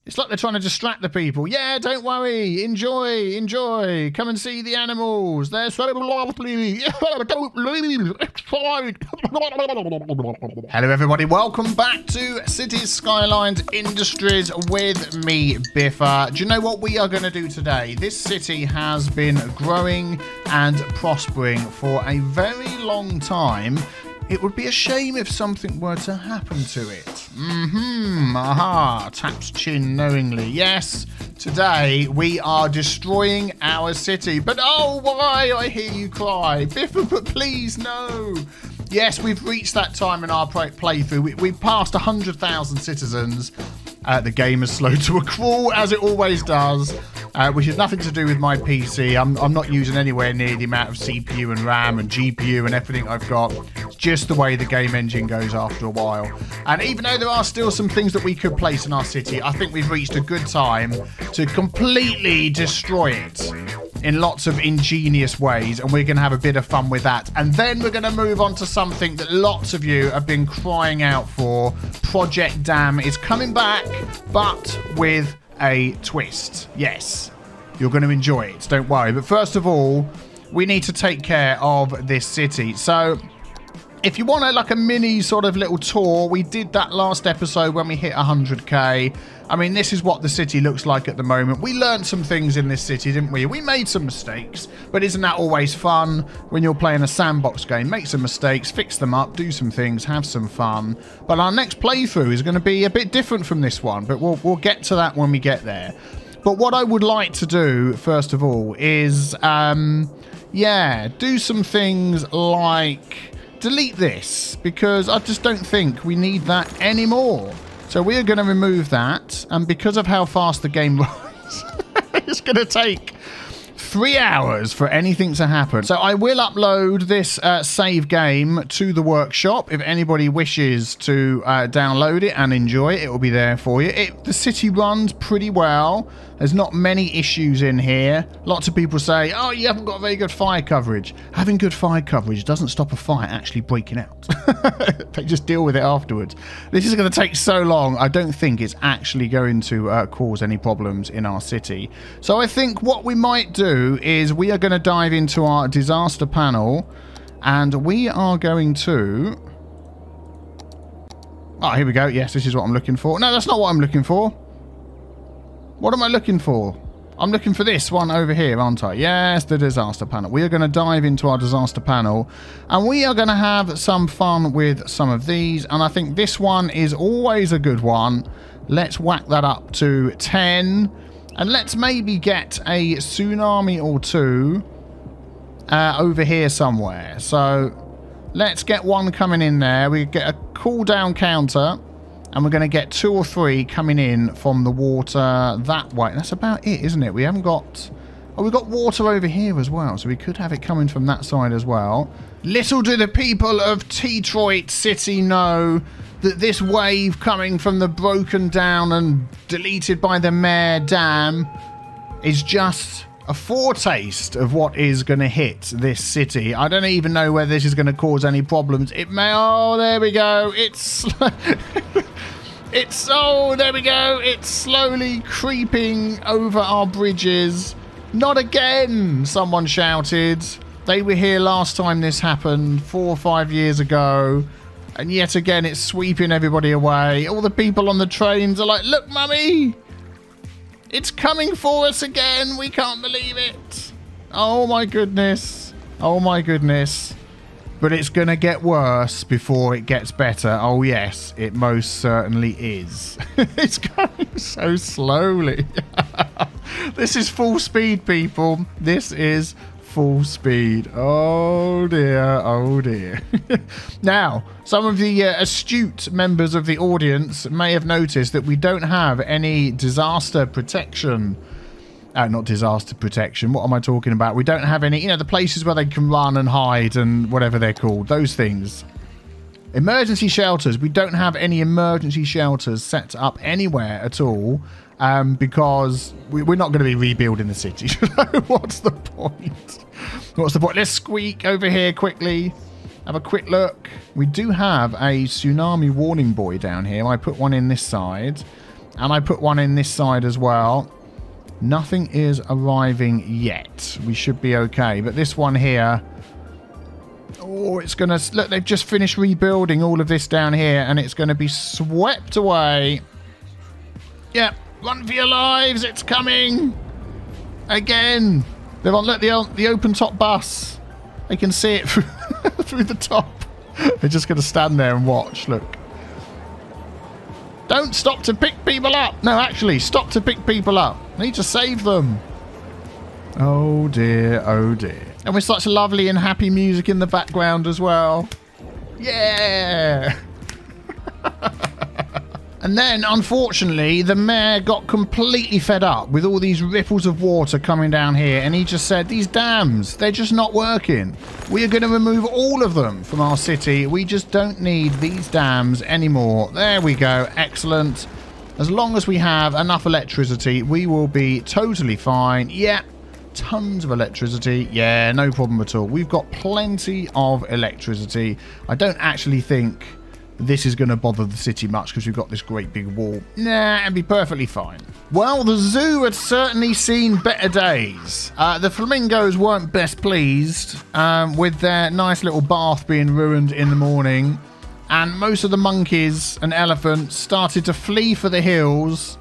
It's like they're trying to distract the people. Yeah, don't worry. Enjoy. Come and see the animals. They're so lovely. Hello, everybody. Welcome back to Cities Skylines Industries with me, Biffa. Do you know what we are going to do today? This city has been growing and prospering for a very long time. It would be a shame if something were to happen to it. Aha, taps chin knowingly. Yes, today we are destroying our city. But oh, why? I hear you cry. Biffa, but please, no. Yes, we've reached that time in our playthrough. We've passed 100,000 citizens. The game is slow to a crawl, as it always does, which has nothing to do with my PC. I'm not using anywhere near the amount of CPU and RAM and GPU and everything I've got. It's just the way the game engine goes after a while. And even though there are still some things that we could place in our city, I think we've reached a good time to completely destroy it in lots of ingenious ways, and we're going to have a bit of fun with that. And then we're going to move on to something that lots of you have been crying out for. Project Dam is coming back, but with a twist. Yes, you're going to enjoy it, don't worry. But first of all, we need to take care of this city. So if you want a mini sort of little tour, we did that last episode when we hit 100k. I mean, this is what the city looks like at the moment. We learned some things in this city, didn't we? We made some mistakes, but isn't that always fun when you're playing a sandbox game? Make some mistakes, fix them up, do some things, have some fun. But our next playthrough is going to be a bit different from this one, but we'll get to that when we get there. But what I would like to do, first of all, is, do some things like delete this, because I just don't think we need that anymore. So we are going to remove that, and because of how fast the game runs, it's going to take 3 hours for anything to happen. So I will upload this save game to the workshop. If anybody wishes to download it and enjoy it, it will be there for you. The city runs pretty well. There's not many issues in here. Lots of people say, oh, you haven't got very good fire coverage. Having good fire coverage doesn't stop a fire actually breaking out. They just deal with it afterwards. This is going to take so long, I don't think it's actually going to cause any problems in our city. So I think what we might do is we are going to dive into our disaster panel, and we are going to... Oh, here we go. Yes, this is what I'm looking for. No, that's not what I'm looking for. What am I looking for? I'm looking for this one over here, aren't I? Yes, the disaster panel. We are going to dive into our disaster panel, and we are going to have some fun with some of these, and I think this one is always a good one. Let's whack that up to 10, and let's maybe get a tsunami or two over here somewhere. So let's get one coming in there. We get a cooldown counter, and we're going to get 2 or 3 coming in from the water that way. That's about it, isn't it? We haven't got... Oh, we've got water over here as well, so we could have it coming from that side as well. Little do the people of Teatroit City know that this wave coming from the broken down and deleted by the mayor dam is just a foretaste of what is going to hit this city. I don't even know whether this is going to cause any problems. It may... Oh, there we go. There we go. It's slowly creeping over our bridges. Not again, someone shouted. They were here last time this happened, 4 or 5 years ago. And yet again, it's sweeping everybody away. All the people on the trains are like, look, mummy, it's coming for us again. We can't believe it. Oh, my goodness. Oh, my goodness. But it's going to get worse before it gets better. Oh, yes, it most certainly is. It's going so slowly. This is full speed, people. This is full speed. Oh, dear. Oh, dear. Now, some of the astute members of the audience may have noticed that we don't have any disaster protection. Not disaster protection. What am I talking about? We don't have any, the places where they can run and hide and whatever they're called. Those things. Emergency shelters. We don't have any emergency shelters set up anywhere at all because we're not going to be rebuilding the city. What's the point? What's the point? Let's squeak over here quickly. Have a quick look. We do have a tsunami warning buoy down here. I put one in this side. And I put one in this side as well. Nothing is arriving yet. We should be okay. But this one here... Oh, it's going to... Look, they've just finished rebuilding all of this down here. And it's going to be swept away. Yep. Run for your lives. It's coming. Again. They're on, look, the open top bus. They can see it through the top. They're just going to stand there and watch. Look. Don't stop to pick people up. No, actually, stop to pick people up. I need to save them. Oh, dear. Oh, dear. And with such lovely and happy music in the background as well. Yeah. And then, unfortunately, the mayor got completely fed up with all these ripples of water coming down here. And he just said, these dams, they're just not working. We are going to remove all of them from our city. We just don't need these dams anymore. There we go. Excellent. As long as we have enough electricity, we will be totally fine. Yeah, tons of electricity. Yeah, no problem at all. We've got plenty of electricity. I don't actually think... this is going to bother the city much because we've got this great big wall. Nah, it'd be perfectly fine. Well, the zoo had certainly seen better days. The flamingos weren't best pleased with their nice little bath being ruined in the morning. And most of the monkeys and elephants started to flee for the hills.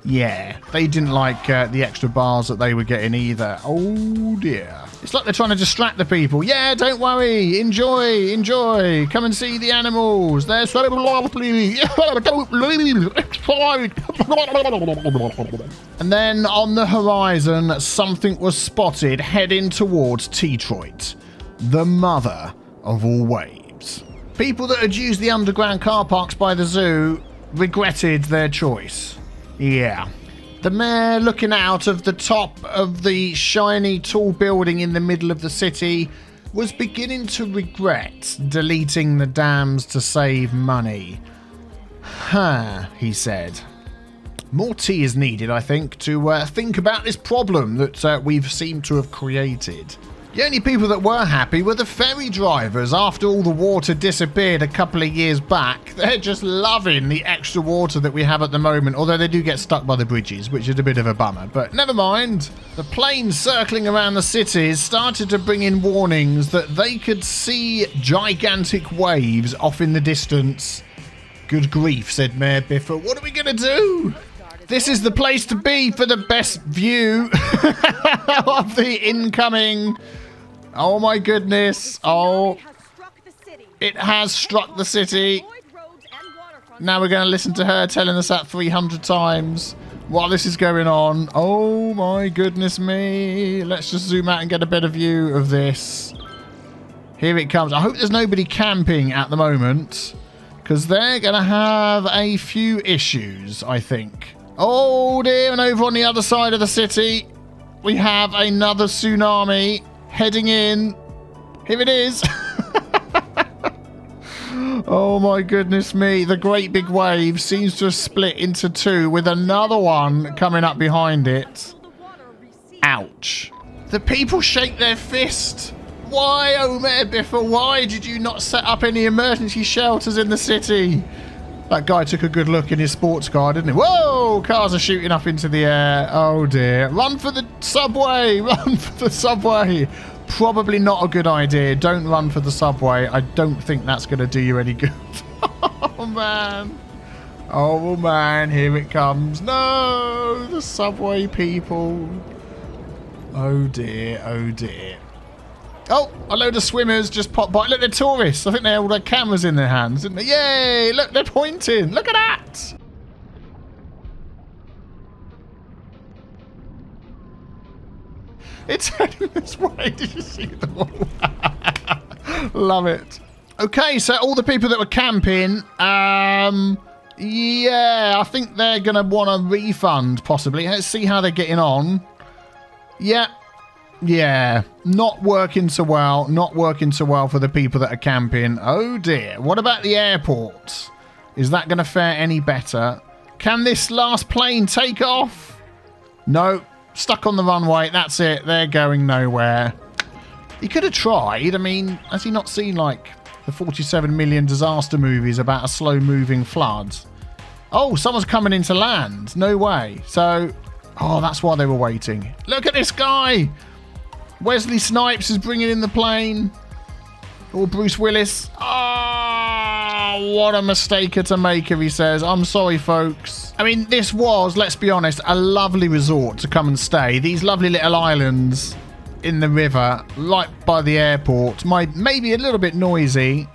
Yeah, they didn't like the extra bars that they were getting either. Oh, dear. It's like they're trying to distract the people. Yeah, don't worry. Enjoy, enjoy. Come and see the animals. They're so lovely. And then on the horizon, something was spotted heading towards Teatroit, the mother of all waves. People that had used the underground car parks by the zoo regretted their choice. Yeah. The mayor, looking out of the top of the shiny tall building in the middle of the city, was beginning to regret deleting the dams to save money. He said. More tea is needed, I think, to think about this problem that we've seemed to have created. The only people that were happy were the ferry drivers. After all the water disappeared a couple of years back, they're just loving the extra water that we have at the moment, although they do get stuck by the bridges, which is a bit of a bummer. But never mind. The planes circling around the cities started to bring in warnings that they could see gigantic waves off in the distance. Good grief, said Mayor Biffa. What are we going to do? This is the place to be for the best view of the incoming... Oh my goodness. Oh, it has struck the city. Now we're going to listen to her telling us that 300 times while this is going on. Oh my goodness me. Let's just zoom out and get a better view of this. Here it comes. I hope there's nobody camping at the moment, because they're going to have a few issues, I think. Oh dear, and over on the other side of the city, we have another tsunami heading in. Here it is. Oh my goodness me. The great big wave seems to have split into two with another one coming up behind it. Ouch. The people shake their fist. Why, oh Mayor Biffa, why did you not set up any emergency shelters in the city? That guy took a good look in his sports car, didn't he? Whoa! Cars are shooting up into the air. Oh, dear. Run for the subway! Run for the subway! Probably not a good idea. Don't run for the subway. I don't think that's going to do you any good. Oh, man. Oh, man. Here it comes. No! The subway people. Oh, dear. Oh, dear. Oh, a load of swimmers just popped by. Look, they're tourists. I think they all had cameras in their hands, didn't they? Yay! Look, they're pointing. Look at that! It's heading this way. Did you see them all? Love it. Okay, so all the people that were camping, yeah, I think they're going to want a refund, possibly. Let's see how they're getting on. Yeah, not working so well. Not working so well for the people that are camping. Oh, dear. What about the airport? Is that going to fare any better? Can this last plane take off? No. Stuck on the runway. That's it. They're going nowhere. He could have tried. I mean, has he not seen, like, the 47 million disaster movies about a slow-moving flood? Oh, someone's coming into land. No way. So, oh, that's why they were waiting. Look at this guy. Wesley Snipes is bringing in the plane. Or Bruce Willis. Oh, what a mistake to make, he says. I'm sorry, folks. I mean, this was, let's be honest, a lovely resort to come and stay. These lovely little islands in the river, right by the airport. Maybe a little bit noisy.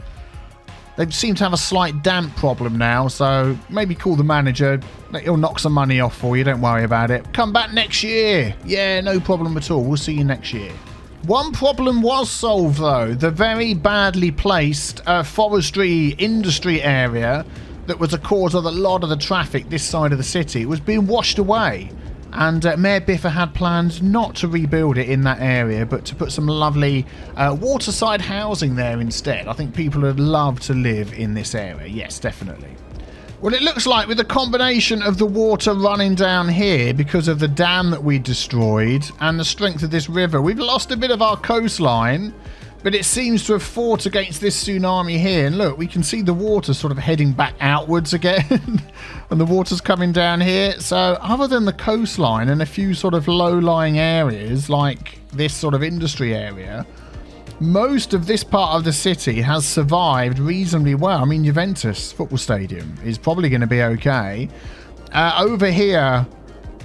They seem to have a slight damp problem now, so maybe call the manager. He'll knock some money off for you, don't worry about it. Come back next year. Yeah, no problem at all. We'll see you next year. One problem was solved, though. The very badly placed forestry industry area that was a cause of a lot of the traffic this side of the city was being washed away. And Mayor Biffa had plans not to rebuild it in that area, but to put some lovely waterside housing there instead. I think people would love to live in this area. Yes, definitely. Well, it looks like with the combination of the water running down here because of the dam that we destroyed and the strength of this river, we've lost a bit of our coastline. But it seems to have fought against this tsunami here. And look, we can see the water sort of heading back outwards again. And the water's coming down here. So other than the coastline and a few sort of low-lying areas like this sort of industry area, most of this part of the city has survived reasonably well. I mean, Juventus football stadium is probably going to be okay. Over here,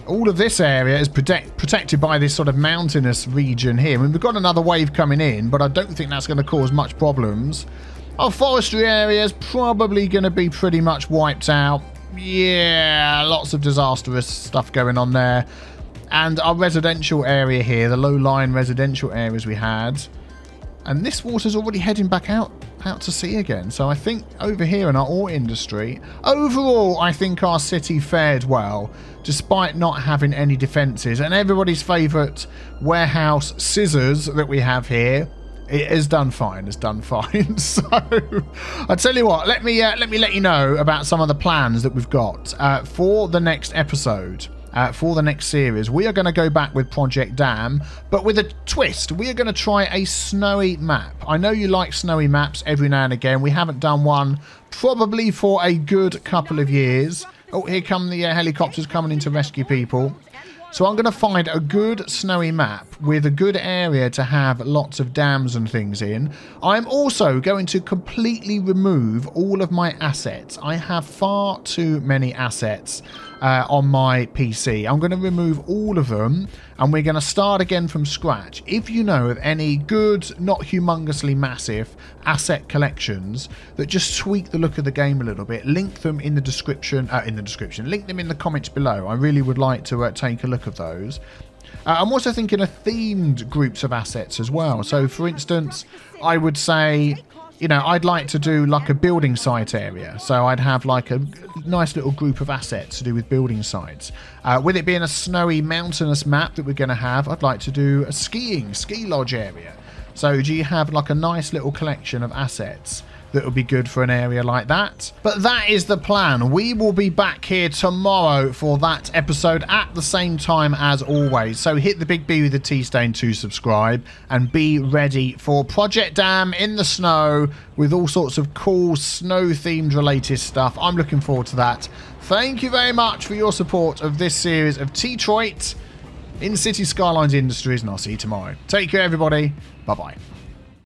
all of this area is protected by this sort of mountainous region here. I mean, we've got another wave coming in, but I don't think that's going to cause much problems. Our forestry area is probably going to be pretty much wiped out. Yeah, lots of disastrous stuff going on there. And our residential area here, the low-lying residential areas we had. And this water's already heading back out to sea again. So I think over here in our ore industry, overall, I think our city fared well, despite not having any defences. And everybody's favourite warehouse scissors that we have here, it has done fine. It's done fine. So I tell you what, let me let you know about some of the plans that we've got for the next episode. For the next series, we are going to go back with Project Dam, but with a twist. We are going to try a snowy map. I know you like snowy maps every now and again. We haven't done one probably for a good couple of years. Oh, here come the helicopters coming in to rescue people. So I'm going to find a good snowy map with a good area to have lots of dams and things in. I'm also going to completely remove all of my assets. I have far too many assets on my PC. I'm going to remove all of them and we're going to start again from scratch. If you know of any good, not humongously massive asset collections that just tweak the look of the game a little bit, link them in the description, link them in the comments below. I really would like to take a look at those. I'm also thinking of themed groups of assets as well. So for instance, I would say, you know, I'd like to do like a building site area. So I'd have like a nice little group of assets to do with building sites. With it being a snowy mountainous map that we're going to have, I'd like to do a ski lodge area. So do you have like a nice little collection of assets that would be good for an area like that? But that is the plan. We will be back here tomorrow for that episode at the same time as always. So hit the big B with the T stain to subscribe and be ready for Project Dam in the snow with all sorts of cool snow themed related stuff. I'm looking forward to that. Thank you very much for your support of this series of Teatroit in Cities Skylines Industries, and I'll see you tomorrow. Take care, everybody. Bye-bye.